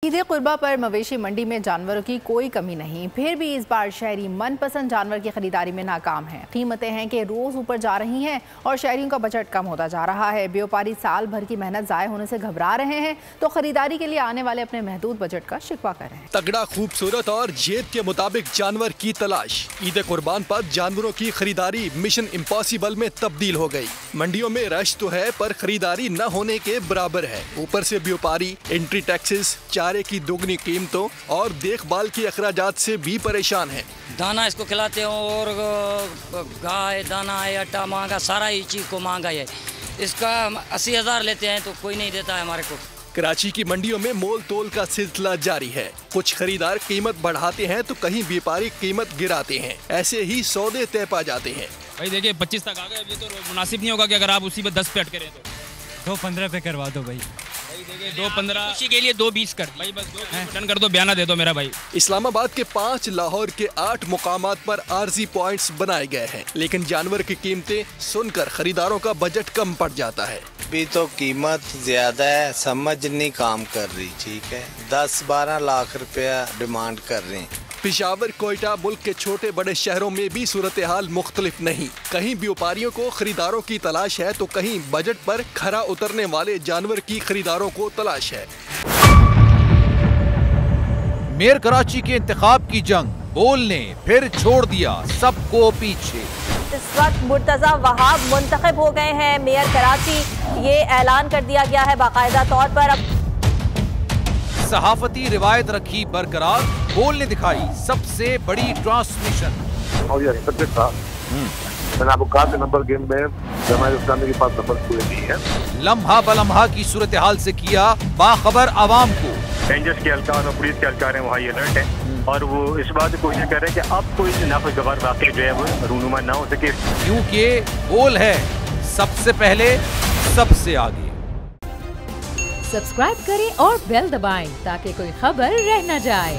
ईद कुर्बा पर मवेशी मंडी में जानवरों की कोई कमी नहीं, फिर भी इस बार शहरी मनपसंद जानवर की खरीदारी में नाकाम हैं। कीमतें हैं कि रोज ऊपर जा रही हैं और शहरियों का बजट कम होता जा रहा है। व्यापारी साल भर की मेहनत जाय होने से घबरा रहे हैं तो खरीदारी के लिए आने वाले अपने महदूद बजट का शिकवा कर रहे हैं। तगड़ा, खूबसूरत और जेब के मुताबिक जानवर की तलाश। ईद कुर्बान पर जानवरों की खरीदारी मिशन इम्पॉसिबल में तब्दील हो गई। मंडियों में रश तो है पर खरीदारी न होने के बराबर है। ऊपर से व्यापारी एंट्री टैक्सेस, चारे की दोगुनी कीमतों और देखभाल के अखराजात से भी परेशान हैं। दाना इसको खिलाते हो और गाय दाना है, आटा महंगा, सारा ही चीज को महंगा है। इसका 80,000 लेते हैं तो कोई नहीं देता है हमारे को। कराची की मंडियों में मोल तोल का सिलसिला जारी है। कुछ खरीदार कीमत बढ़ाते हैं तो कहीं व्यापारी कीमत गिराते हैं। ऐसे ही सौदे तय पा जाते हैं। भाई देखिए 25 तक आ गए, अभी तो मुनासिब नहीं होगा कि अगर आप उसी पे 10 पे अटके रहे तो 2.15 पे करवा दो भाई। देखिए 2.15 खुशी के लिए 2.20 कर भाई, बस 2 टन कर दो, बयाना दे दो मेरा भाई। इस्लामाबाद के 5, लाहौर के 8 मुकामात पर आरजी पॉइंट्स बनाए गए हैं, लेकिन जानवर की कीमतें सुनकर खरीदारों का बजट कम पड़ जाता है। अभी तो कीमत ज्यादा है, समझ नहीं काम कर रही। ठीक है, 10-12 लाख रुपया डिमांड कर रहे हैं। पेशावर, कोयटा, मुल्क के छोटे बड़े शहरों में भी सूरत हाल मुख्तलिफ नहीं। कहीं व्यापारियों को खरीदारों की तलाश है तो कहीं बजट पर खरा उतरने वाले जानवर की खरीदारों को तलाश है। मेयर कराची के इंतखाब की जंग, बोल ने फिर छोड़ दिया सबको पीछे। इस वक्त मुर्तजा वहाब मुंतखब हो गए हैं मेयर कराची, ये ऐलान कर दिया गया है बाकायदा तौर पर। अब सहाफती रिवायत रखी बरकरार, बोल ने दिखाई सबसे बड़ी ट्रांसमिशन। और ये सब्जेक्ट था, मैंने आपको कहा कि नंबर गेम में जमात इस्लामी के पास नंबर पूरे नहीं है। लम्हा बलम्हा की सूरत हाल से किया बाखबर आवाम को। रेंजर्स के एहलकार और पुलिस के एहलकार हैं, वहाँ अलर्ट है और वो इस बात की कोशिश कर रहे हैं कि अब कोई नाखुशगवार वाक़या जो है वो रूनुमा ना हो सके, क्योंकि बोल है सबसे पहले सबसे आगे। सब्सक्राइब करें और बेल दबाएं ताकि कोई खबर रह न जाए।